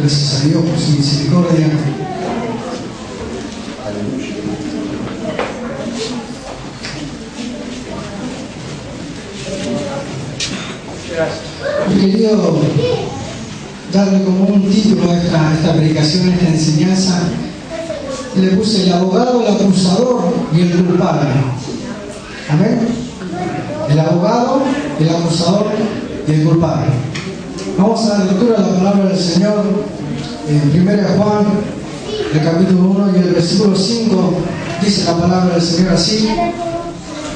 gracias a Dios por su misericordia. He querido darle como un título a esta predicación, a esta enseñanza. Le puse el abogado, el acusador y el culpable. Amén. El abogado, el acusador y el culpable. Vamos a dar lectura a la palabra del Señor en 1 Juan, el capítulo 1 y el versículo 5. Dice la palabra del Señor así: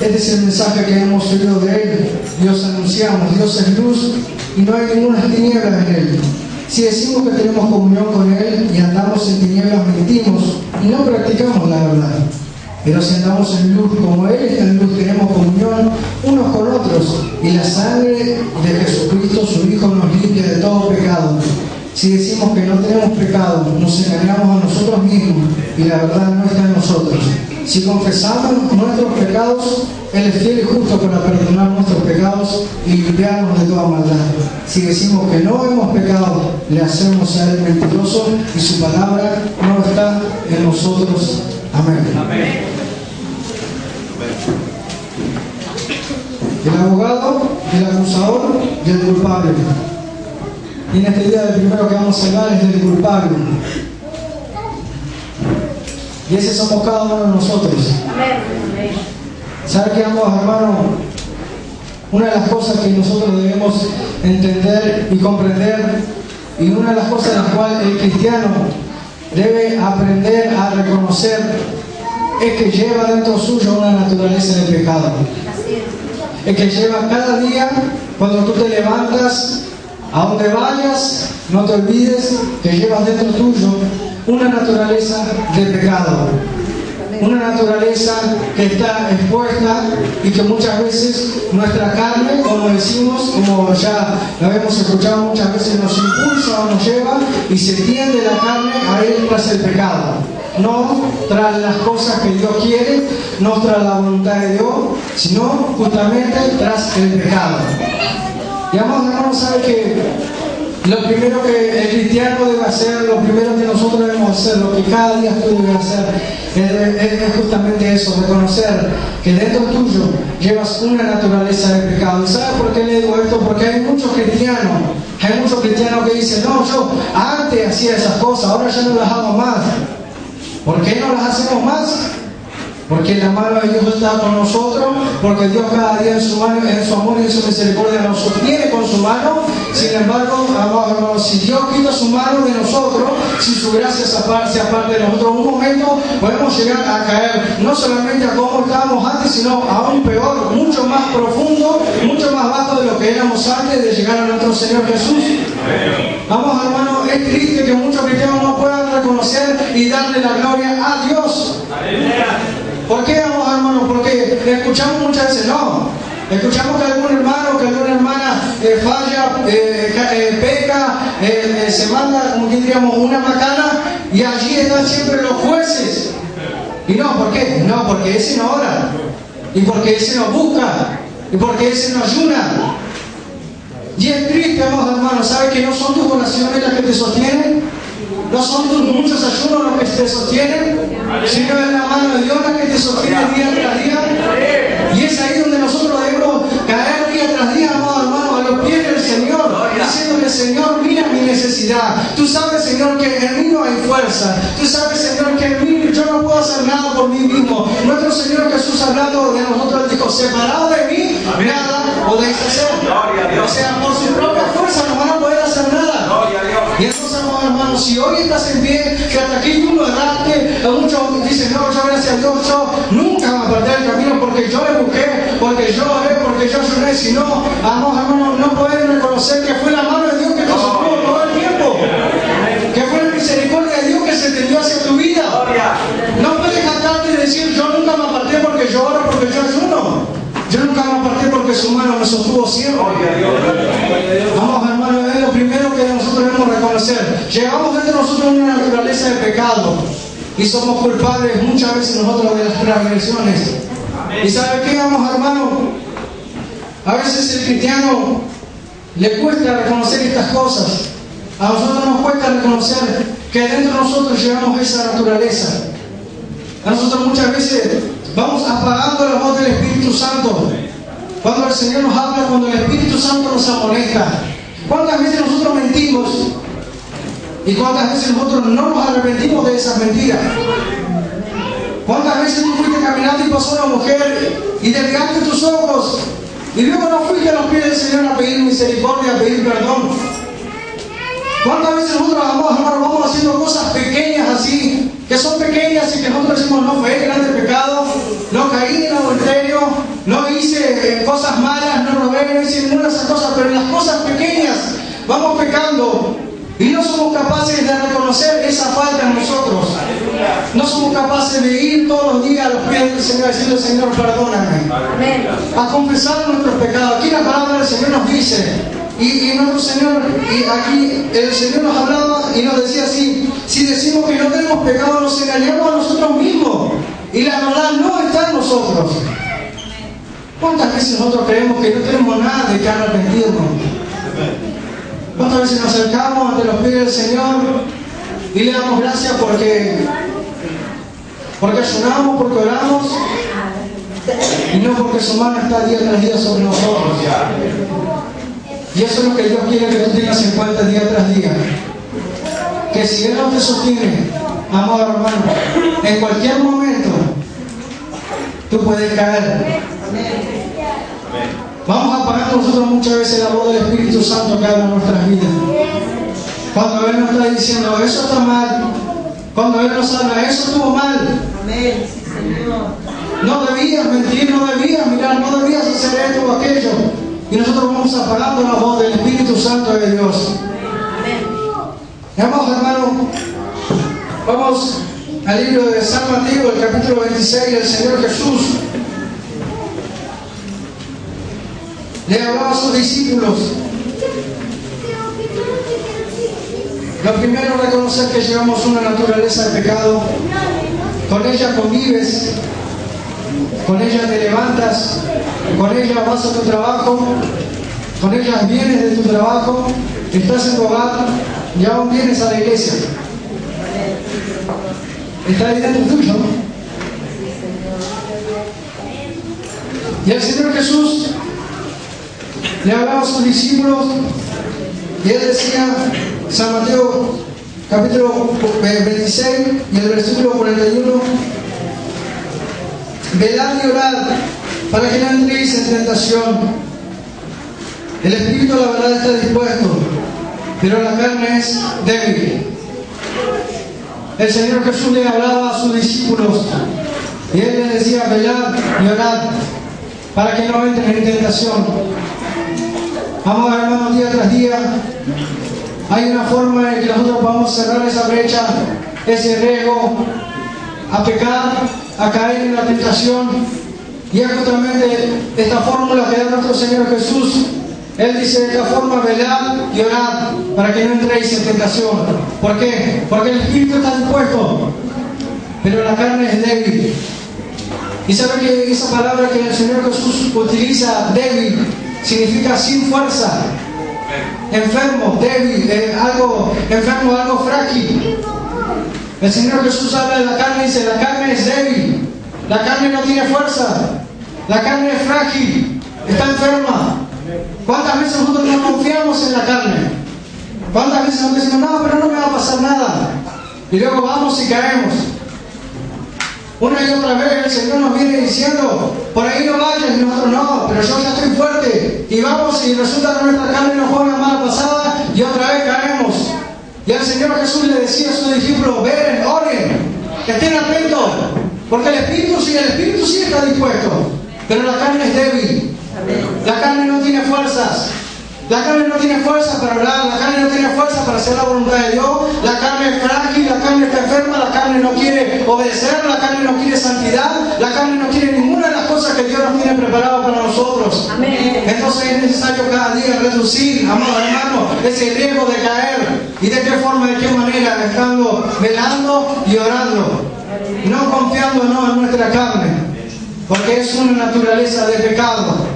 este es el mensaje que hemos oído de Él y os anunciamos. Dios es luz y no hay ninguna tiniebla en Él. Si decimos que tenemos comunión con Él y andamos en tinieblas, mentimos y no practicamos la verdad. Pero si andamos en luz como Él está en luz, tenemos comunión unos con otros, y la sangre de Jesucristo, su Hijo, nos limpia de todo pecado. Si decimos que no tenemos pecado, nos engañamos a nosotros mismos y la verdad no está en nosotros. Si confesamos nuestros pecados, Él es fiel y justo para perdonar nuestros pecados y limpiarnos de toda maldad. Si decimos que no hemos pecado, le hacemos a Él mentiroso y su palabra no está en nosotros. Amén. Amén. El abogado, el acusador y el culpable. Y en este día el primero que vamos a hablar es del culpable. Y ese somos cada uno de nosotros. Amén. ¿Sabe qué, ambos hermanos? Una de las cosas que nosotros debemos entender y comprender, y una de las cosas en las cuales el cristiano debe aprender a reconocer, es que lleva dentro suyo una naturaleza de pecado. Es que lleva cada día, cuando tú te levantas, a donde vayas, no te olvides que llevas dentro tuyo una naturaleza de pecado. Una naturaleza que está expuesta y que muchas veces nuestra carne, como decimos, como ya lo hemos escuchado muchas veces, nos impulsa o nos lleva y se tiende la carne a ir tras el pecado. No tras las cosas que Dios quiere, no tras la voluntad de Dios, sino justamente tras el pecado. Y vamos, hermanos, sabe que lo primero que el cristiano debe hacer, lo primero que nosotros debemos hacer, lo que cada día tú debes hacer, es justamente eso, reconocer que dentro tuyo llevas una naturaleza de pecado. ¿Y sabes por qué le digo esto? Porque hay muchos cristianos que dicen, no, yo antes hacía esas cosas, ahora ya no las hago más. ¿Por qué no las hacemos más? Porque la mano de Dios está con nosotros, porque Dios cada día en su mano, en su amor y en su misericordia nos sostiene con su mano. Sin embargo, amados hermanos, si Dios quita su mano de nosotros, si su gracia se aparte de nosotros, un momento podemos llegar a caer, no solamente a como estábamos antes, sino aún peor, mucho más profundo, mucho más bajo de lo que éramos antes de llegar a nuestro Señor Jesús. Vamos, hermanos, es triste que muchos cristianos no puedan reconocer y darle la gloria a Dios. ¿Por qué, vamos, hermanos? Porque escuchamos muchas veces, no. Escuchamos que algún hermano, que alguna hermana falla, peca, se manda, como diríamos, una macana, y allí están siempre los jueces. Y no, ¿por qué? No, porque ese no ora, y porque ese no busca, y porque ese no ayuna. Y es triste, vamos, hermanos, ¿sabes que no son tus oraciones las que te sostienen? No son tus muchos ayunos los que te sostienen, sino es la mano de Dios la que te sostiene día tras día. Y es ahí donde nosotros debemos caer día tras día, amados hermanos, a los pies del Señor, diciéndole, Señor, mira mi necesidad. Tú sabes, Señor, que en mí no hay fuerza. Tú sabes, Señor, que en mí yo no puedo hacer nada por mí mismo. Nuestro Señor Jesús, hablando de nosotros, dijo, separado de mí, nada podéis hacer. O sea, por su propia fuerza no van a poder hacer nada. Y entonces, amados hermanos, si hoy estás en pie, que hasta aquí tú lo erraste, muchos dicen, no, yo gracias a Dios, yo nunca me aparté del camino porque yo le busqué, porque yo oré, porque yo ayuné. Si no, amados hermanos, no pueden reconocer que fue la mano de Dios que te sostuvo todo el tiempo, que fue la misericordia de Dios que se tendió hacia tu vida. No puedes jactarte y decir, yo nunca me aparté porque yo oro, porque yo ayuno. Yo nunca me aparté porque su mano me sostuvo siempre. Vamos, hermanos, es lo primero que nosotros debemos reconocer. Llevamos dentro de nosotros una naturaleza de pecado y somos culpables muchas veces nosotros de las transgresiones. ¿Y sabe qué, vamos, hermanos? A veces el cristiano le cuesta reconocer estas cosas. A nosotros nos cuesta reconocer que dentro de nosotros llevamos esa naturaleza. A nosotros muchas veces vamos apagando la voz del Espíritu Santo. Cuando el Señor nos habla, cuando el Espíritu Santo nos amonesta. ¿Cuántas veces nosotros mentimos? ¿Y cuántas veces nosotros no nos arrepentimos de esas mentiras? ¿Cuántas veces tú fuiste caminando y pasó una mujer y desviaste tus ojos y luego no fuiste a los pies del Señor a pedir misericordia, a pedir perdón? ¿Cuántas veces nosotros, hermanos, vamos haciendo cosas pequeñas así, que son pequeñas y que nosotros decimos, no fue grande pecado, no caí en adulterio, no hice cosas malas, no robé, no hice ninguna de esas cosas, pero en las cosas pequeñas vamos pecando y no somos capaces de reconocer esa falta en nosotros? No somos capaces de ir todos los días a los pies del Señor diciendo, Señor, perdóname. Amén. A confesar nuestros pecados. Aquí la palabra del Señor nos dice, y nuestro Señor, y aquí el Señor nos hablaba y nos decía así: si decimos que no tenemos pecado, nos engañamos a nosotros mismos y la verdad no está en nosotros. ¿Cuántas veces nosotros creemos que no tenemos nada de que arrepentirnos? ¿Cuántas veces nos acercamos ante los pies del Señor y le damos gracias porque ayunamos, porque oramos, y no porque su mano está día tras día sobre nosotros? Y eso es lo que Dios quiere que tú tengas en cuenta día tras día. Que si Él no te sostiene, amado hermano, en cualquier momento tú puedes caer. Vamos apagando nosotros muchas veces la voz del Espíritu Santo que habla en nuestras vidas. Cuando Él nos está diciendo, eso está mal. Cuando Él nos habla, eso estuvo mal. Amén, sí, Señor. No debías mentir, no debías mirar, no debías hacer esto o aquello. Y nosotros vamos apagando la voz del Espíritu Santo de Dios. Amados hermanos, vamos al libro de San Mateo, el capítulo 26, el Señor Jesús le hablaba a sus discípulos. Lo primero, reconocer que llevamos una naturaleza de pecado. Con ella convives, con ella te levantas, con ella vas a tu trabajo, con ella vienes de tu trabajo, estás en tu hogar y aún vienes a la iglesia. Está ahí dentro tuyo. Y el Señor Jesús le hablaba a sus discípulos y Él decía, San Mateo capítulo 26 y el versículo 41, velad y orad para que no entréis en tentación. El espíritu, la verdad, está dispuesto, pero la carne es débil. El Señor Jesús le hablaba a sus discípulos y Él les decía, velad y orad para que no entren en tentación. Amados hermanos, día tras día hay una forma en que nosotros podamos cerrar esa brecha, ese riesgo a pecar, a caer en la tentación. Y es justamente esta fórmula que da nuestro Señor Jesús. Él dice de esta forma, velad y orad para que no entréis en tentación. ¿Por qué? Porque el espíritu está dispuesto, pero la carne es débil. Y sabe que esa palabra que el Señor Jesús utiliza, débil, significa sin fuerza, enfermo, débil, algo enfermo, algo frágil. El Señor Jesús habla de la carne y dice, la carne es débil, la carne no tiene fuerza, la carne es frágil, está enferma. ¿Cuántas veces nosotros no confiamos en la carne? ¿Cuántas veces nosotros decimos, no, pero no me va a pasar nada? Y luego vamos y caemos. Una y otra vez el Señor nos viene diciendo, por ahí no vayas, y nosotros no, pero yo ya estoy fuerte. Y vamos y resulta que nuestra carne nos juega mala pasada y otra vez caemos. Y el Señor Jesús le decía a sus discípulos, ven, oren, que estén atentos, porque el espíritu sí está dispuesto, pero la carne es débil. La carne no tiene fuerzas. La carne no tiene fuerza para orar, la carne no tiene fuerza para hacer la voluntad de Dios, la carne es frágil, la carne está enferma, la carne no quiere obedecer, la carne no quiere santidad, la carne no quiere ninguna de las cosas que Dios nos tiene preparado para nosotros. Amén. Entonces es necesario cada día reducir, amados hermanos, ese riesgo de caer. ¿Y de qué forma, de qué manera? Estando velando y orando, no confiándonos en nuestra carne, porque es una naturaleza de pecado.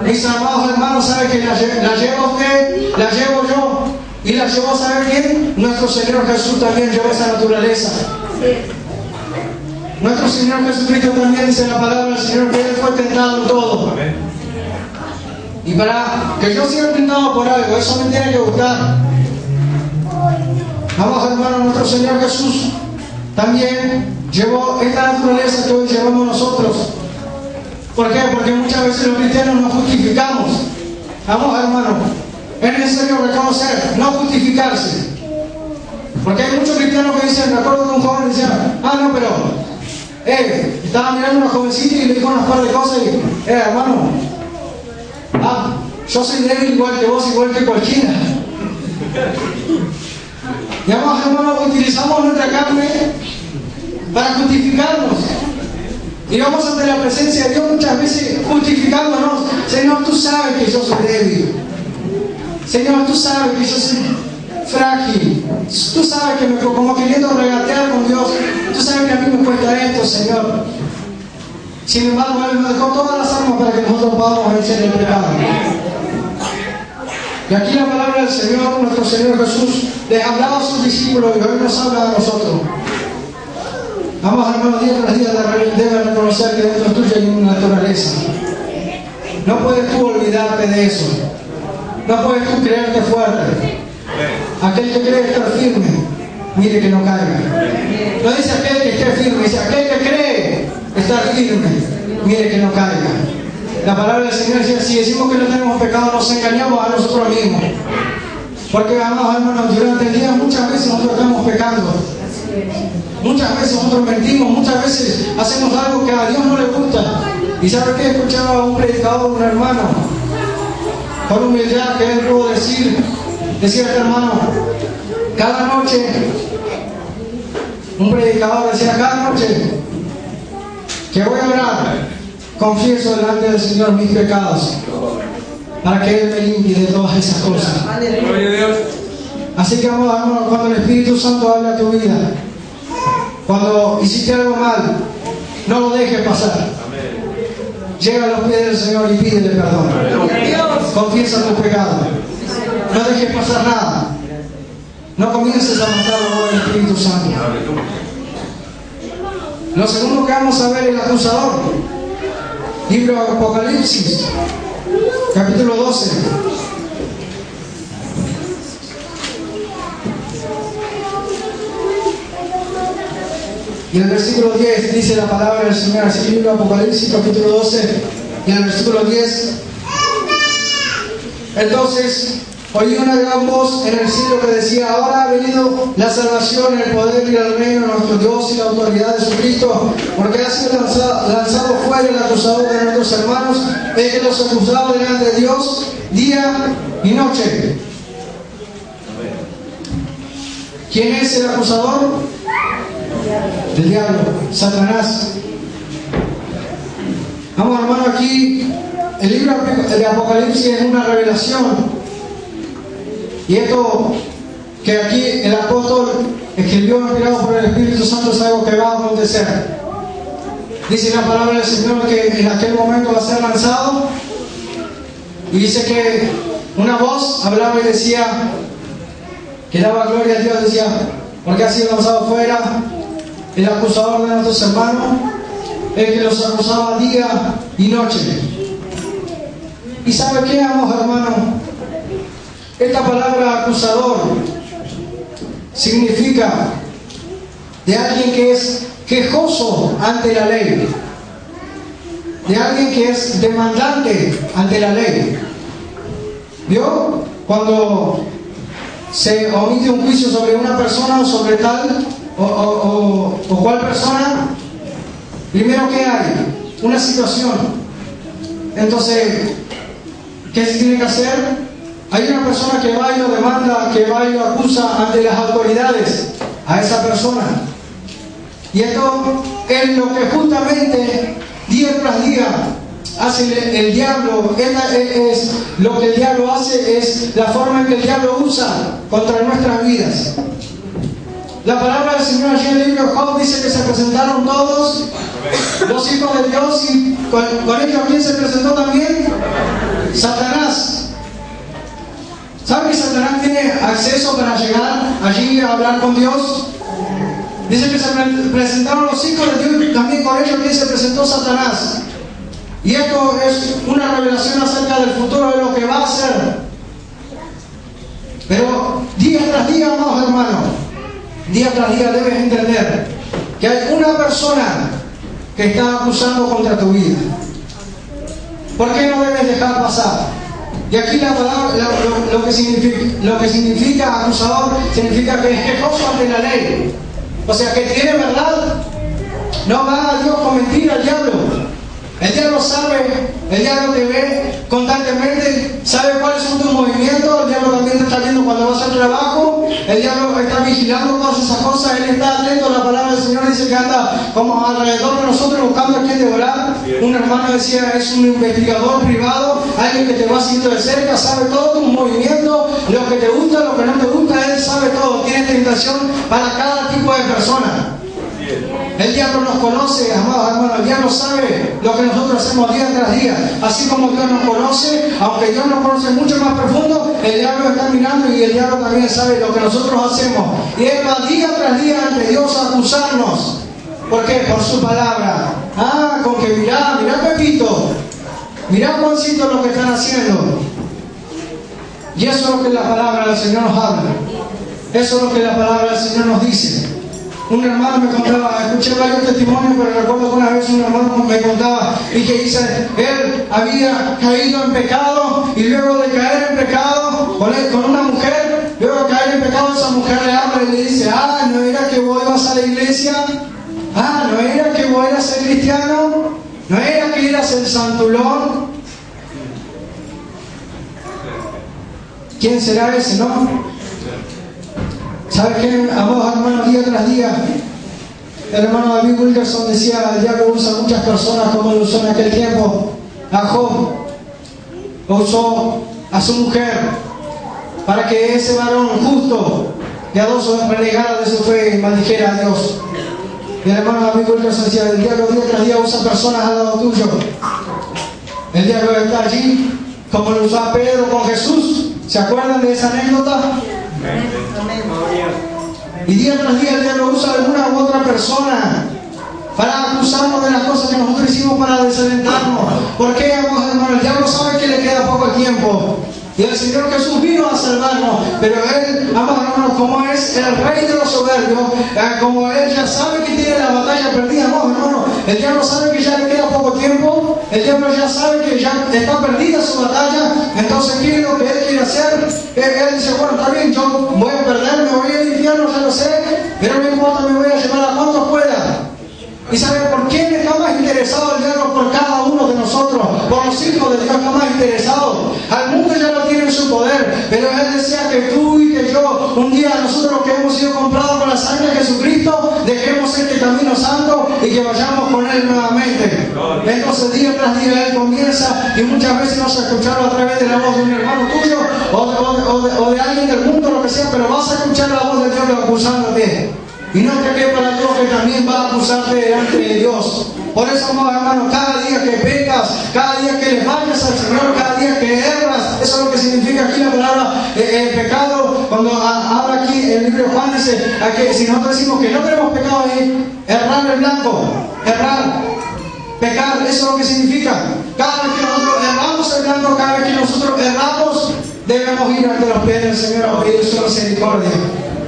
Mis amados hermanos, ¿saben que la lleva usted? La llevo yo. Y la llevó a saber quién. Nuestro Señor Jesús también llevó esa naturaleza. Nuestro Señor Jesucristo también dice en la palabra del Señor que Él fue tentado en todo. Y para que yo sea tentado por algo, eso me tiene que gustar. Vamos, hermanos, nuestro Señor Jesús también llevó esta naturaleza que hoy llevamos nosotros. ¿Por qué? Porque muchas veces los cristianos nos justificamos. Vamos, hermanos, es necesario reconocer, no justificarse. Porque hay muchos cristianos que dicen, recuerdo que un joven decía, no, pero estaba mirando a una jovencita y le dijo unas par de cosas y, hermano, yo soy débil igual que vos, igual que cualquiera. Y vamos, hermanos, utilizamos nuestra carne para justificarnos. Y vamos ante la presencia de Dios muchas veces justificándonos. Señor, tú sabes que yo soy débil. Señor, tú sabes que yo soy frágil. Tú sabes que como queriendo regatear con Dios, tú sabes que a mí me cuesta esto, Señor. Sin embargo, Él nos dejó todas las armas para que nosotros podamos vencer el pecado. Y aquí la palabra del Señor, nuestro Señor Jesús, les hablaba a sus discípulos y hoy nos habla a nosotros. Vamos, hermanos, día tras día deben reconocer que dentro tuyo hay una naturaleza. No puedes tú olvidarte de eso. No puedes tú creerte fuerte. Aquel que cree estar firme, mire que no caiga. No dice aquel que esté firme, dice aquel que cree estar firme, mire que no caiga. La palabra del Señor dice, si decimos que no tenemos pecado, nos engañamos a nosotros mismos. Porque, vamos, hermanos, durante el día muchas veces nosotros estamos pecando. Muchas veces nosotros mentimos, muchas veces hacemos algo que a Dios no le gusta. ¿Y sabe qué? Escuchaba a un predicador, un hermano, con humildad, que él pudo decía este hermano, cada noche, un predicador decía, cada noche que voy a orar, confieso delante del Señor mis pecados, para que Él me limpie de todas esas cosas. Así que, vamos, cuando el Espíritu Santo habla a tu vida, cuando hiciste algo mal, no lo dejes pasar. Llega a los pies del Señor y pídele perdón. Confiesa tus pecados. No dejes pasar nada. No comiences a matarlo con el Espíritu Santo. Lo segundo que vamos a ver es el acusador. Libro de Apocalipsis, capítulo 12. Y en el versículo 10 dice la palabra del Señor, así, libro de Apocalipsis, capítulo 12, y en el versículo 10, entonces oí una gran voz en el cielo que decía, ahora ha venido la salvación, el poder y el reino de nuestro Dios y la autoridad de su Cristo, porque ha sido lanzado fuera el acusador de nuestros hermanos, el que los acusaba delante de Dios día y noche. ¿Quién es el acusador? El diablo, Satanás. Vamos, hermano, aquí el libro de Apocalipsis es una revelación. Y esto que aquí el apóstol escribió inspirado por el Espíritu Santo es algo que va a acontecer. Dice la palabra del Señor que en aquel momento va a ser lanzado. Y dice que una voz hablaba y decía, que daba gloria a Dios, decía, porque ha sido lanzado fuera el acusador de nuestros hermanos, el que los acusaba día y noche. ¿Y sabe qué, amados hermanos? Esta palabra acusador significa de alguien que es quejoso ante la ley, de alguien que es demandante ante la ley. ¿Vio? Cuando se omite un juicio sobre una persona o sobre tal o cual persona, primero, ¿qué hay? Una situación. Entonces, ¿qué se tiene que hacer? Hay una persona que va y lo demanda, que va y lo acusa ante las autoridades a esa persona. Y esto es lo que justamente día tras día hace el diablo. Es lo que el diablo hace, es la forma en que el diablo usa contra nuestras vidas. La palabra del Señor allí en el libro de Job dice que se presentaron todos los hijos de Dios, y con ellos, ¿quién se presentó también? Satanás. ¿Sabe que Satanás tiene acceso para llegar allí a hablar con Dios? Dice que se presentaron los hijos de Dios y también con ellos que se presentó Satanás. Y esto es una revelación acerca del futuro de lo que va a ser. Pero día tras día, amados hermanos, día tras día debes entender que hay una persona que está acusando contra tu vida. ¿Por qué no debes dejar pasar? Y aquí la palabra, lo que significa acusador, significa que es quejoso ante la ley. O sea, que tiene verdad. No va a Dios con mentira al diablo. El diablo sabe, el diablo te ve constantemente, sabe cuáles son tus movimientos, el diablo también te está viendo cuando vas al trabajo, el diablo está vigilando todas esas cosas, él está atento. La palabra del Señor dice que anda como alrededor de nosotros buscando a quien devorar. Un hermano decía, es un investigador privado, alguien que te va siguiendo de cerca, sabe todos tus movimientos, lo que te gusta, lo que no te gusta, él sabe todo, tiene tentación para cada tipo de persona. El diablo nos conoce, amados hermanos, el diablo sabe lo que nosotros hacemos día tras día. Así como Dios nos conoce, aunque Dios nos conoce mucho más profundo, el diablo está mirando y el diablo también sabe lo que nosotros hacemos. Y él va día tras día ante Dios a acusarnos. ¿Por qué? Por su palabra. Con que mirá Pepito, mirá Juancito lo que están haciendo. Y eso es lo que la palabra del Señor nos habla. Eso es lo que la palabra del Señor nos dice. Un hermano me contaba, escuché varios testimonios, pero recuerdo que una vez un hermano me contaba y que dice, él había caído en pecado y luego de caer en pecado con una mujer, luego de caer en pecado esa mujer le habla y le dice, no era que vos ibas a la iglesia, no era que vos eras el cristiano, no era que eras el santulón. ¿Quién será ese, no? ¿Sabes qué, amados hermanos? Día tras día, el hermano David Wilkerson decía, el diablo usa muchas personas como lo usó en aquel tiempo. A Job lo usó a su mujer para que ese varón justo, piadoso, renegara de su fe y maldijera a Dios. Y el hermano David Wilkerson decía, el diablo día tras día usa personas al lado tuyo. El diablo está allí, como lo usó a Pedro con Jesús. ¿Se acuerdan de esa anécdota? Y día tras día el diablo usa a alguna u otra persona para acusarnos de las cosas que nosotros hicimos para desalentarnos. ¿Por qué, amados hermanos? El diablo sabe que le queda poco tiempo. Y el Señor Jesús vino a salvarnos. Pero Él, amados hermanos, como es el rey de los soberbios, como Él ya sabe que tiene la batalla perdida, amados hermanos, el diablo sabe que ya le queda poco tiempo, el diablo ya sabe que ya está perdida su batalla. Entonces, ¿qué es lo que Él quiere hacer? Él dice, bueno, está bien, yo voy a perder, me voy al infierno, ya lo sé, pero no importa, me voy a llevar a cuantos pueda. ¿Y sabe por quién está más interesado el diablo? Por cada uno de nosotros, por los hijos de Dios está más interesado. Al mundo ya lo tiene en su poder, pero Él desea que tú y que yo, un día nosotros que hemos sido comprados con la sangre de Jesucristo, dejemos este camino santo y que vayamos con Él nuevamente. Entonces día tras día Él comienza, y muchas veces vas a escucharlo a través de la voz de un hermano tuyo o de alguien del mundo, lo que sea, pero vas a escuchar la voz del diablo acusándote. Y no te quepa la duda que también va a acusarte delante de Dios. Por eso, amados hermanos, cada día que pecas, cada día que le fallas al Señor, cada día que erras, eso es lo que significa aquí la palabra pecado. Cuando habla aquí el libro de Juan, dice que si nosotros decimos que no tenemos pecado ahí, errar en blanco, errar, pecar, eso es lo que significa. Cada vez que nosotros erramos en blanco, cada vez que nosotros erramos, debemos ir ante los pies del Señor a pedir su misericordia.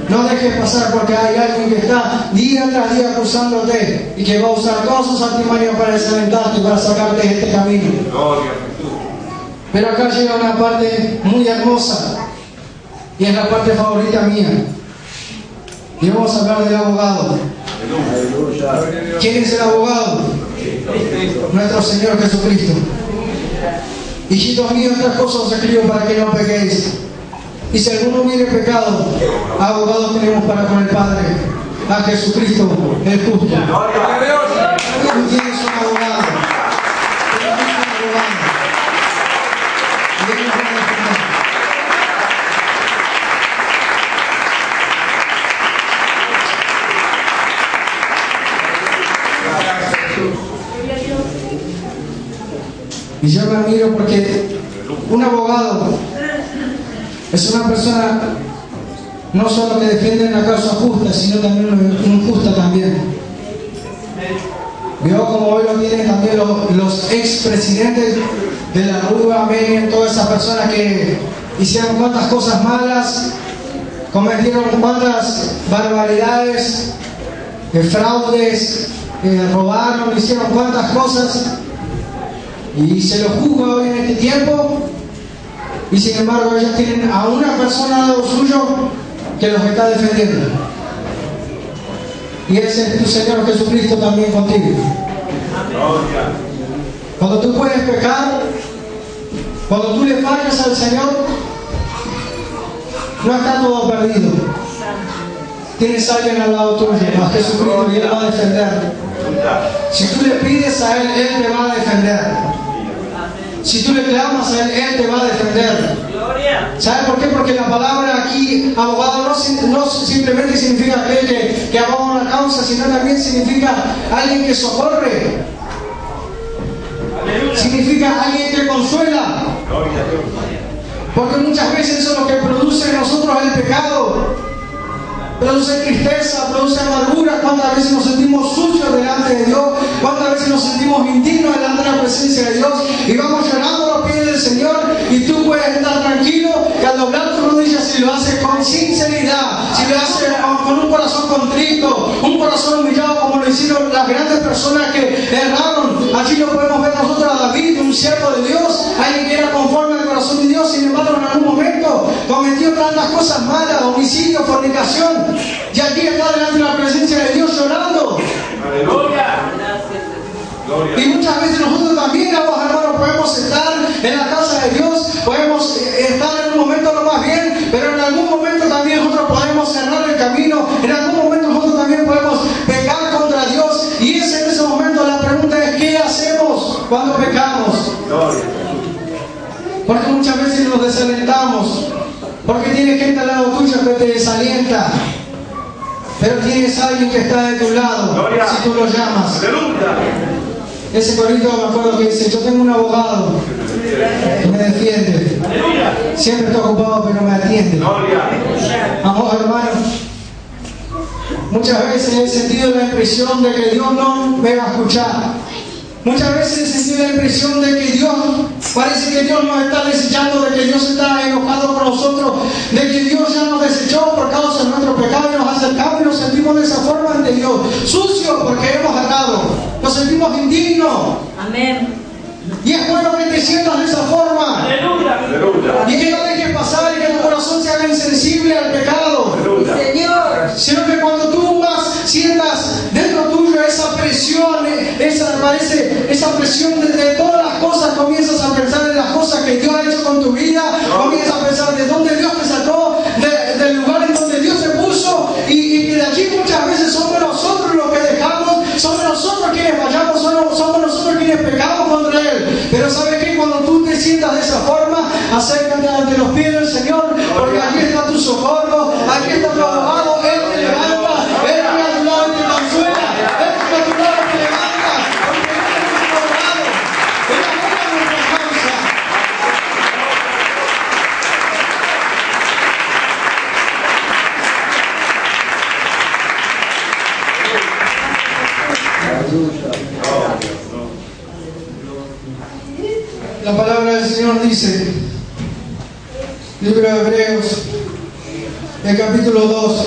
No dejes pasar, porque hay alguien que está día tras día acusándote y que va a usar todos sus artimaños para desalentarte y para sacarte de este camino. Pero acá llega una parte muy hermosa y es la parte favorita mía. Y vamos a hablar del abogado. ¿Quién es el abogado? Nuestro Señor Jesucristo. Hijitos míos, estas cosas os escribo para que no pequéis. Y si alguno hubiere pecado, abogado tenemos para con el Padre, a Jesucristo el justo. Tú tienes un abogado. Y Él nos va a defender. Y yo me admiro porque un abogado Es una persona no solo que defiende una causa justa, sino también una injusta también. Vio como hoy lo tienen también los expresidentes de la Rúa, amén, todas esas personas que hicieron cuantas cosas malas, cometieron cuantas barbaridades, fraudes, robaron, hicieron cuantas cosas, y se los juzga hoy en este tiempo, y sin embargo ellos tienen a una persona al lado suyo que los está defendiendo. Y ese es tu Señor Jesucristo también contigo. Cuando tú puedes pecar, cuando tú le fallas al Señor, no está todo perdido. Tienes a alguien al lado tuyo, a Jesucristo, y Él va a defender. Si tú le pides a Él, Él te va a defender. Si tú le clamas a Él, Él te va a defender. ¿Sabe por qué? Porque la palabra aquí, abogado, no simplemente significa aquel que aboga una causa, sino también significa alguien que socorre. Significa alguien que consuela. Porque muchas veces eso es lo que produce en nosotros el pecado. Produce tristeza, produce amargura. Cuántas veces nos sentimos sucios delante de Dios, cuántas veces nos sentimos indignos delante de la presencia de Dios, y vamos llorando a los pies del Señor. Y tú puedes estar tranquilo que al doblar tus rodillas, si lo haces con sinceridad, si lo haces con un corazón contrito, un corazón humillado, como lo hicieron las grandes personas que erraron. Allí lo podemos ver nosotros a David, un siervo de Dios, alguien que era conforme al corazón de Dios. Sin embargo, en algún momento cometió tantas cosas malas, homicidio, fornicación, y aquí está delante de la presencia de Dios llorando. ¡Aleluya! Y muchas veces nosotros también, hermanos, podemos estar en la casa de Dios, podemos estar en un momento lo más bien, pero en algún momento también nosotros podemos cerrar el camino, en algún momento nosotros también podemos pecar contra Dios, y es en ese momento la pregunta es: ¿qué hacemos cuando pecamos? Porque muchas veces nos desalentamos, porque tienes gente al lado tuyo que te desalienta. Pero tienes a alguien que está de tu lado, Gloria. Si tú lo llamas. Aleluya. Ese corito, me acuerdo que dice: yo tengo un abogado que me defiende. Aleluya. Siempre está ocupado pero me atiende. Vamos, hermanos. Muchas veces he sentido la impresión de que Dios no me va a escuchar. Muchas veces he sentido la impresión de que parece que Dios nos está desechando, de que Dios está enojado con nosotros, de que Dios ya nos desechó por causa de nuestro pecado, y nos acercamos y nos sentimos de esa forma ante Dios, sucios porque hemos errado, nos sentimos indignos. Amén. Y es bueno que te sientas de esa forma. Aleluya. Y que no dejes pasar y que tu corazón se haga insensible al pecado. Aleluya. Señor. Sino que cuando tú sientas dentro tuyo esa presión, esa presión de todas las cosas, comienzas a pensar en las cosas que Dios ha hecho con tu vida, comienzas a pensar de dónde Dios te sacó, del lugar en donde Dios te puso, y que de allí muchas veces somos nosotros los que dejamos, somos nosotros quienes fallamos, somos nosotros quienes pecamos contra Él. Pero ¿sabes qué? Cuando tú te sientas de esa forma, acércate ante los pies del Señor, porque aquí está tu socorro, aquí está tu abogado. Él te levanta, Él está a tu lado y te consuela, Él está a tu lado y te levanta, porque Él es nuestro abogado, Él aboga nuestra causa. La palabra del Señor dice, libro de Hebreos, el capítulo 2.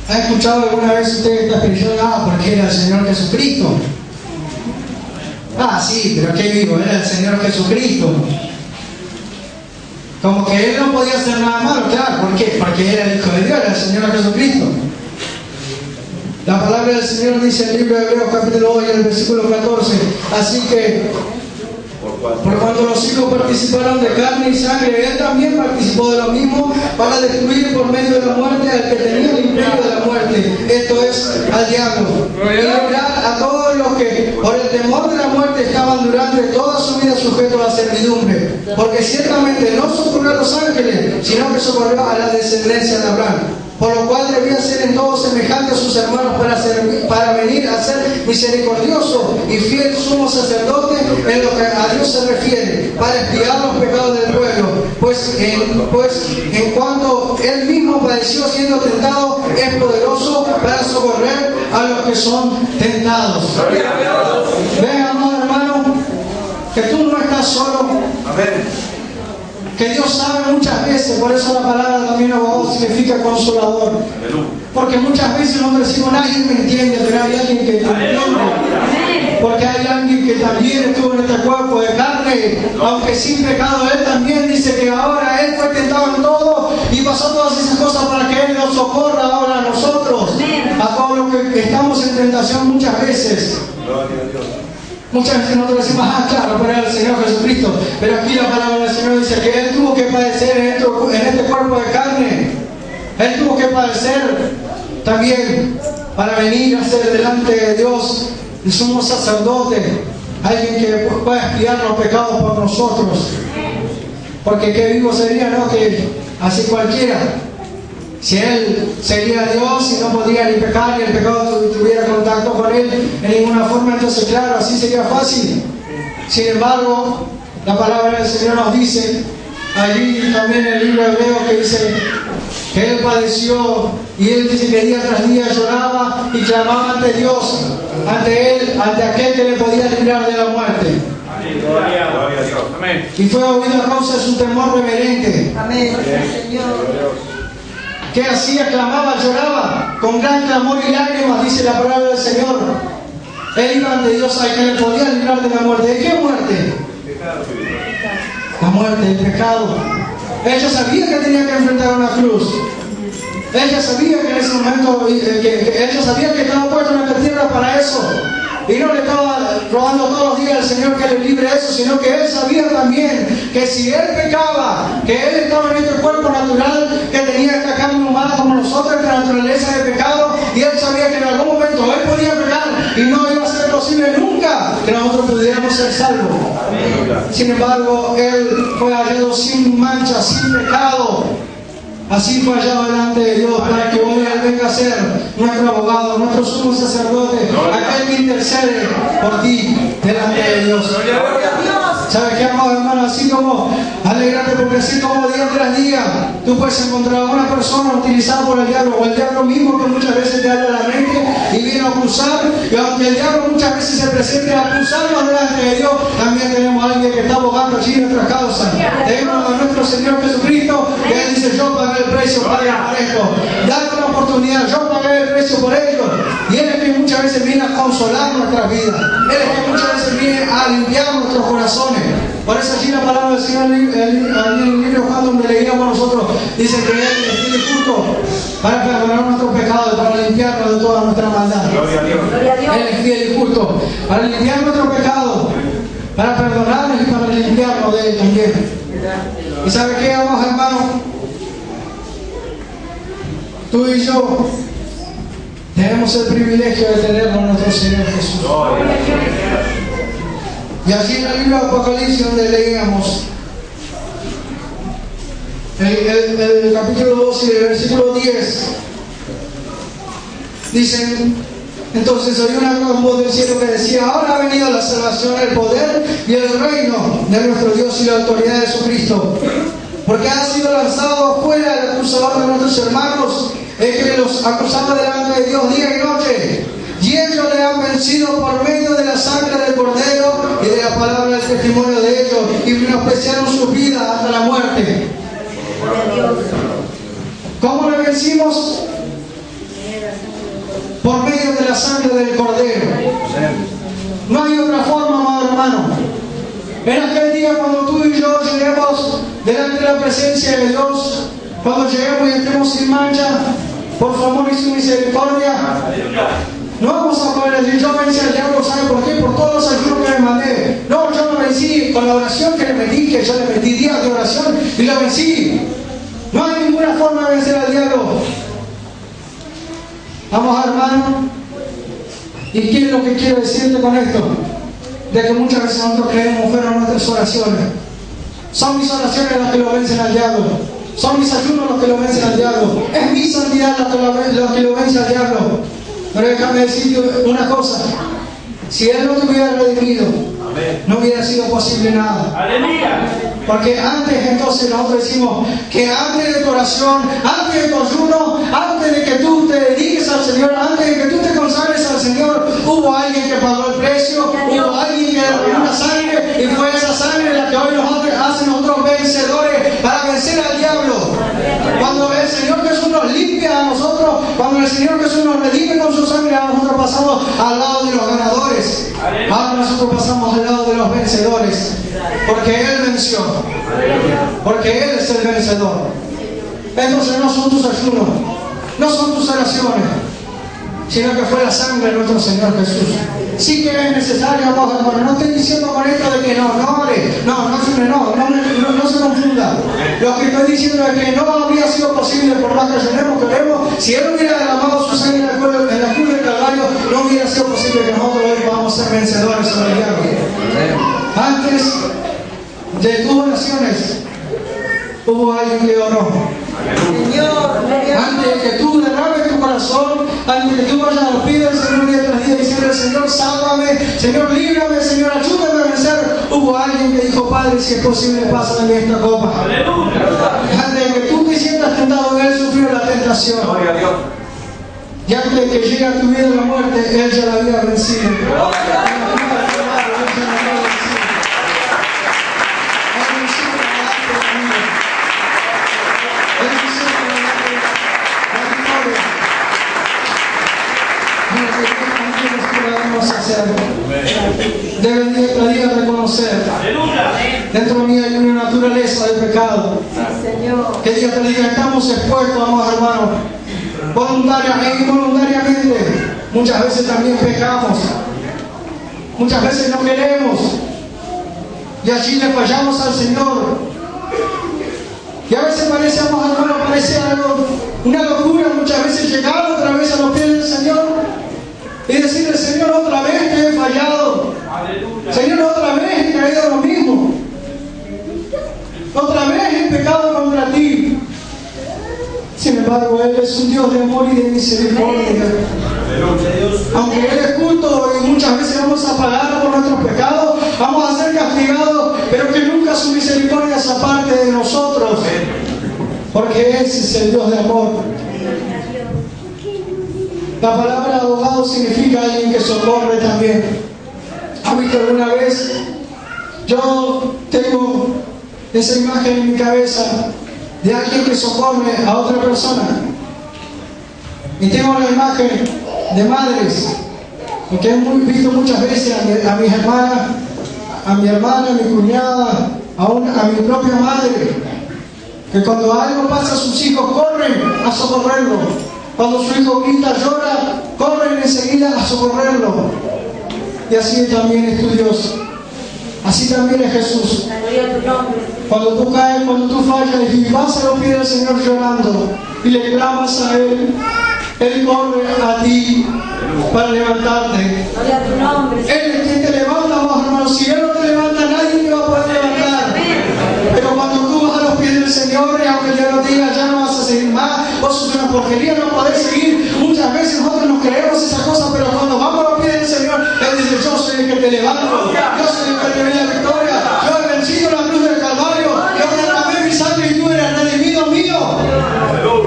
¿Ha escuchado alguna vez usted esta expresión? Porque era el Señor Jesucristo. Sí, pero qué vivo, era el Señor Jesucristo. Como que Él no podía hacer nada malo, claro. ¿Por qué? Porque era el Hijo de Dios, era el Señor Jesucristo. La palabra del Señor dice en el libro de Hebreos capítulo 2 y el versículo 14: así que por cuanto los hijos participaron de carne y sangre, Él también participó de lo mismo, para destruir por medio de la muerte al que tenía el imperio de la muerte, esto es, al diablo, y librar a todos los que por el temor de la muerte estaban durante toda su vida sujetos a servidumbre, porque ciertamente no socorrió a los ángeles, sino que socorrió a la descendencia de Abraham. Por lo cual debía ser en todo semejante a sus hermanos para venir a ser misericordioso y fiel sumo sacerdote en lo que a Dios se refiere, para expiar los pecados del pueblo, pues en cuanto Él mismo padeció siendo tentado, es poderoso para socorrer a los que son tentados. Ven, amado hermano, que tú no estás solo. Amén. Que Dios sabe muchas veces, por eso la palabra también abogado significa consolador. Porque muchas veces nosotros decimos, nadie me entiende, pero hay alguien que te entiende. Porque hay alguien que también estuvo en este cuerpo de carne, aunque sin pecado. Él también dice que ahora Él fue tentado en todo y pasó todas esas cosas para que Él nos socorra ahora a nosotros, a todos los que estamos en tentación muchas veces. Muchas veces nosotros decimos, claro, pero era el Señor Jesucristo. Pero aquí la palabra del Señor dice que Él tuvo que padecer en este cuerpo de carne. Él tuvo que padecer también para venir a ser delante de Dios el sumo sacerdote, alguien que pueda expiar los pecados por nosotros. Porque qué vivo sería, ¿no? Que así cualquiera, si Él sería Dios y no podría ni pecar, ni el pecado tuviera contacto con Él en ninguna forma, entonces claro, así sería fácil. Sin embargo, la palabra del Señor nos dice, allí también en el libro hebreo, que dice que Él padeció, y Él dice que día tras día lloraba y clamaba ante Dios, ante Él, ante aquel que le podía librar de la muerte. Gloria a Dios. Amén. Y fue oído a causa de su temor reverente. Amén, Señor. ¿Qué hacía? Clamaba, lloraba, con gran clamor y lágrimas, dice la palabra del Señor. Él iba ante Dios al que le podía librar de la muerte. ¿De qué muerte? La muerte, el pecado. Ella sabía que tenía que enfrentar una cruz. Ella sabía que en ese momento, ella sabía que estaba puesto en esta tierra para eso. Y no le estaba rogando todos los días al Señor que le libre eso, sino que Él sabía también que si Él pecaba, que Él estaba en este cuerpo natural, que tenía esta carne humana como nosotros, esta naturaleza de pecado, y Él sabía que en algún momento Él podía pecar y no iba a ser posible nunca que nosotros pudiéramos ser salvos. Sin embargo, Él fue hallado sin mancha, sin pecado. Así fue hallado delante de Dios para que hoy Él venga a ser nuestro abogado, nuestro sumo sacerdote, aquel que intercede por ti delante de Dios. ¿Sabes qué, amado hermano? Así como, alegrate, porque así como día tras día tú puedes encontrar a una persona utilizada por el diablo, o el diablo mismo que muchas veces te habla a la mente y viene a acusar, y aunque el diablo muchas veces se presente a acusarnos delante de Dios, también tenemos a alguien que está abogando allí en nuestra causa. Tenemos a nuestro Señor Jesucristo, que Él dice, yo pagué el precio para esto, dame una oportunidad, yo pagué el precio por ello. Y Él es que muchas veces viene a consolar nuestras vidas, Él es que muchas veces viene a limpiar nuestros corazones. Por eso allí la palabra del Señor en el libro de Juan, donde leíamos nosotros, dice que Él es fiel y justo para perdonar nuestros pecados, para limpiarnos de toda nuestra maldad. Él es fiel y justo para limpiar nuestros pecados, para perdonarnos y para limpiarnos de Él también. ¿Y sabe qué, amados hermanos? Tú y yo tenemos el privilegio de tenerlo en nuestro Señor Jesús. Y allí en el libro de Apocalipsis, donde leíamos el capítulo 12, el versículo 10, dicen, entonces oí una gran voz del cielo que decía, ahora ha venido la salvación, el poder y el reino de nuestro Dios y la autoridad de Jesucristo, porque ha sido lanzado fuera el acusador de nuestros hermanos, el que los acusaba delante de Dios día y noche. Y ellos le han vencido por medio de la sangre del Cordero y de la palabra del testimonio de ellos, y menospreciaron sus vidas hasta la muerte. ¿Cómo le vencimos? Por medio de la sangre del Cordero. No hay otra forma, amado hermano. En aquel día, cuando tú y yo lleguemos delante de la presencia de Dios, cuando lleguemos y entremos sin mancha, por su amor y su misericordia, no vamos a poder decir, yo vencí al diablo, ¿sabe por qué? Por todos los ayunos que le mandé. No, yo lo vencí con la oración que le metí, que yo le metí días de oración y lo vencí. No hay ninguna forma de vencer al diablo. Vamos, hermano. ¿Y qué es lo que quiero decirte con esto? De que muchas veces nosotros creemos fueron nuestras oraciones. Son mis oraciones las que lo vencen al diablo. Son mis ayunos los que lo vencen al diablo. Es mi santidad lo que lo vence al diablo. Pero déjame decirte una cosa. Si Él no te hubiera redimido, no hubiera sido posible nada. Aleluya. Porque antes, entonces, nosotros decimos que antes de tu oración, antes de tu ayuno, antes de que tú te dediques al Señor, antes de que tú te consagres al Señor, hubo alguien que pagó el precio, hubo alguien que derramó la sangre, y fue esa sangre la que hoy hace nosotros vencedores para vencer al diablo. Cuando el Señor Jesús nos limpia a nosotros, cuando el Señor Jesús nos redime con su sangre, nosotros pasamos al lado de los ganadores. Ahora nosotros pasamos al lado de los vencedores, porque Él venció, porque Él es el vencedor. Entonces no son tus ayunos, no son tus oraciones, sino que fue la sangre de nuestro Señor Jesús. Sí que es necesario, amados hermanos. No estoy diciendo con esto de que no ore, no se confunda. Lo que estoy diciendo es que no habría sido posible, por más que ayunemos, que oremos, si Él hubiera derramado su sangre en la cruz del Calvario, no hubiera sido posible que nosotros hoy podamos ser vencedores sobre el diablo. Antes de tus oraciones, hubo alguien que oró. Antes de que tú derrames tu corazón, antes de que tú vayas a los pies del Señor día tras día diciendo: Señor, sálvame, Señor, líbrame, Señor, ayúdame a vencer, hubo alguien que dijo: Padre, si es posible, pásame de esta copa. Antes de que tú te sientas tentado, Él sufrió la tentación. Y antes de que llegue a tu vida la muerte, Él ya la había vencido. Deben día tras día reconocer: dentro de mí hay una naturaleza de pecado. Que día tras día estamos expuestos, amados hermanos, voluntariamente e involuntariamente. Muchas veces también pecamos, muchas veces no queremos, y allí le fallamos al Señor. Y a veces parece, amados hermanos, parece algo, una locura, muchas veces llegar otra vez a los pies del Señor y decirle: Señor, otra vez te he fallado. Señor, otra vez he caído lo mismo. Otra vez he pecado contra ti. Sin embargo, Él es un Dios de amor y de misericordia. Aunque Él es justo y muchas veces vamos a pagar por nuestros pecados, vamos a ser castigados, pero que nunca su misericordia se aparte de nosotros. Porque ese es el Dios de amor. La palabra abogado significa alguien que socorre también. ¿Has visto alguna vez? Yo tengo esa imagen en mi cabeza de alguien que socorre a otra persona. Y tengo la imagen de madres, porque he visto muchas veces a mis hermanas, a mi hermana, a mi cuñada, a mi propia madre, que cuando algo pasa a sus hijos corren a socorrerlo. Cuando su hijo grita, llora, corren enseguida a socorrerlo. Y así también es tu Dios. Así también es Jesús. Cuando tú caes, cuando tú fallas y vas a los pies del Señor llorando y le clamas a Él, Él corre a ti para levantarte. Él es quien te levanta, amados hermanos. Si Él no te levanta, nadie te va a poder levantar. Pero cuando tú vas a los pies del Señor, y aunque yo no te diga, ya no vas a seguir más, vos sos una porquería, no podés seguir. Muchas veces nosotros nos creemos esas cosas, pero cuando vamos a los pies del Señor, Él dice: yo soy el que te levanto, yo soy el que te doy la victoria, yo he vencido la cruz del Calvario, yo derramé mi sangre y tú eres redimido mío.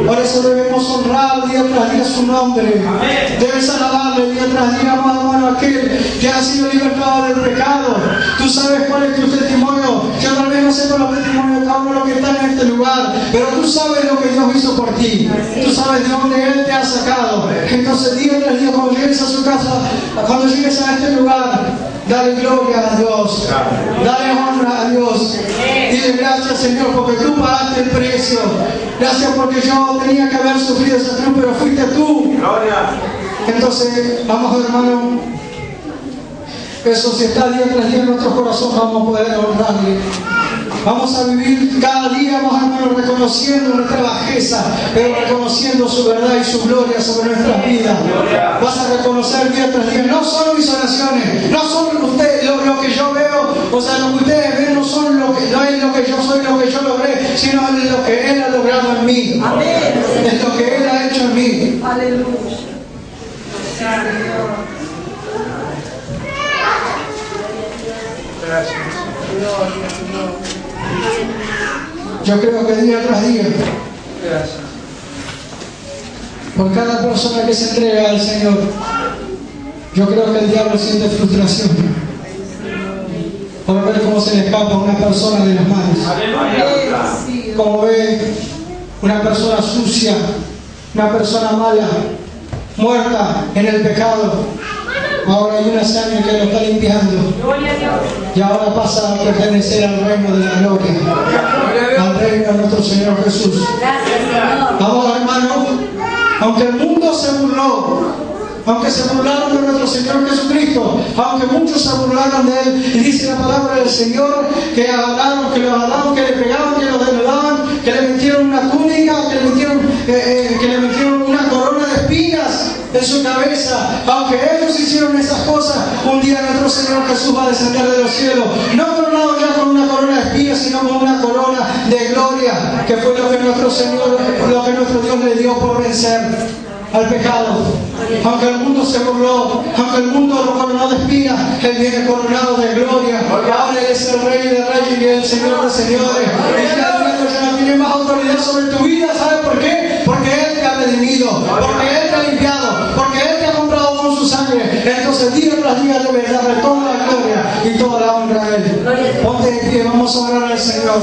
Por eso debemos honrar día tras día su nombre. Debes alabarle día tras día, amado hermano, aquel que ha sido libertado del pecado. Tú sabes cuál es tu testimonio. Yo tal vez no sé con los testimonios de cada uno de los que están en este lugar, pero tú sabes lo que Dios hizo por ti. Tú sabes de dónde Él te ha sacado. Entonces día tras día, cuando llegues a su casa, cuando llegues a este lugar, dale gloria a Dios, dale honra a Dios. Dile: gracias, Señor, porque tú pagaste el precio. Gracias porque yo tenía que haber sufrido esa cruz, pero fuiste tú. Entonces, vamos, hermano, eso si está día tras día en nuestro corazón, vamos a poder honrarle. Vamos a vivir cada día, más hermanos, reconociendo nuestra bajeza, pero reconociendo su verdad y su gloria sobre nuestras vidas. Vas a reconocer día tras día: no son mis oraciones, no son ustedes lo que yo veo, o sea, lo que ustedes ven no son no es lo que yo soy, lo que yo logré, sino es lo que Él ha logrado en mí. Amén. Es lo que Él ha hecho en mí. Aleluya. Yo creo que día tras día, por cada persona que se entrega al Señor, yo creo que el diablo siente frustración por ver cómo se le escapa a una persona de las manos. Como ve una persona sucia, una persona mala, muerta en el pecado. Ahora hay una sangre que lo está limpiando. Y ahora pasa a pertenecer al reino de la gloria. Al reino de nuestro Señor Jesús. Vamos, hermanos. Aunque el mundo se burló, aunque se burlaron de nuestro Señor Jesucristo, aunque muchos se burlaron de Él, y dice la palabra del Señor que agarraron, que lo agarraron, que le pegaron, que lo desnudaban, que le metieron una túnica, que le metieron una corona de espinas en su cabeza. Aunque ellos hicieron esas cosas, un día nuestro Señor Jesús va a descender de los cielos, no coronado ya con una corona de espinas, sino con una corona de gloria, que fue lo que nuestro Señor, lo que nuestro Dios le dio por vencer al pecado. Aunque el mundo se burló, aunque el mundo lo coronó de espinas, Él viene coronado de gloria. Ahora Él es el Rey de Reyes y el Señor de Señores. Y ya no tiene más autoridad sobre tu vida. ¿Sabes por qué? Porque Él te ha redimido, porque Él te ha limpiado, porque Él te ha comprado con su sangre. Entonces día tras día debes darle toda la gloria y toda la honra a Él. Ponte de pie, vamos a orar al Señor.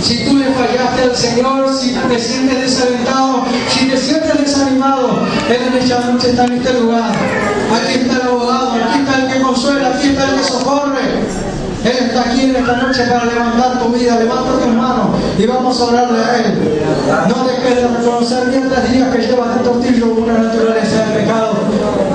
Si tú le fallaste al Señor, si te sientes desalentado, si te sientes desanimado, Él en esta noche está en este lugar. Aquí está el abogado, aquí está el que consuela, aquí está el que socorre. Él está aquí en esta noche para levantar tu vida. Levanta tus manos y vamos a orarle a Él. No dejes de reconocer día tras día que llevas dentro tuyo una naturaleza de pecado,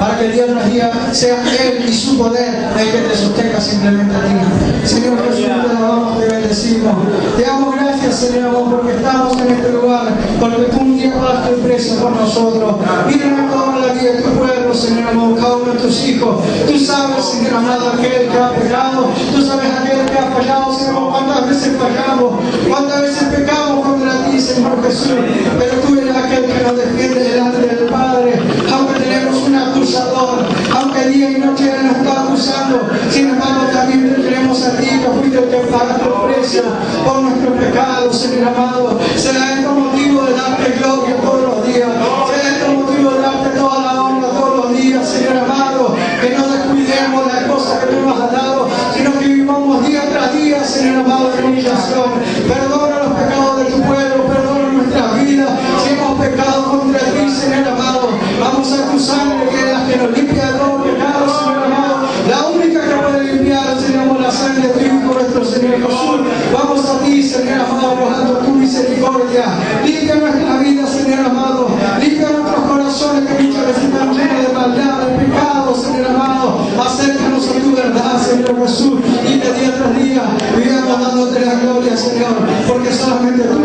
para que día tras día sea Él y su poder el que te sostenga simplemente a ti. Señor Jesús, te alabamos, te bendecimos. Te damos gracias, Señor, porque estamos en este lugar, porque tú un día pagaste el precio por nosotros. Mira toda la vida de tu pueblo, Señor amado, cada uno de tus hijos. Tú sabes, Señor amado, aquel que ha pecado. Tú sabes aquel que ha fallado, Señor, cuántas veces fallamos, cuántas veces pecamos contra ti, Señor Jesús. Pero tú eres aquel que nos defiende delante del Padre, aunque tenemos un acusador, aunque día y noche Él nos está acusando. Sin embargo, también te queremos a ti, que fuiste el que pagaste el precio por nuestros pecados, Señor amado. Será esto motivo de darte gloria todos los días, será esto motivo de darte toda la honra todos los días, Señor amado. Que no descuidemos las cosas que tú nos has dado, sino que vivamos día tras día, Señor amado, en humillación. Perdona los pecados de tu pueblo, perdona nuestras vidas. Si hemos pecado contra ti, Señor amado, vamos a tu sangre, que es la que nos limpia de todo pecado, Señor amado. La única que puede limpiar, Señor amado, la sangre de tu Hijo, nuestro Señor Jesús. Vamos a ti, Señor amado, rogando tu misericordia. Limpia nuestra vida, Señor amado. Limpia nuestros corazones que muchas veces están llenos de maldad, de pecado, Señor amado. Acércanos a tu verdad, Señor Jesús, y que día tras día vivamos dándote la gloria, Señor, porque solamente tú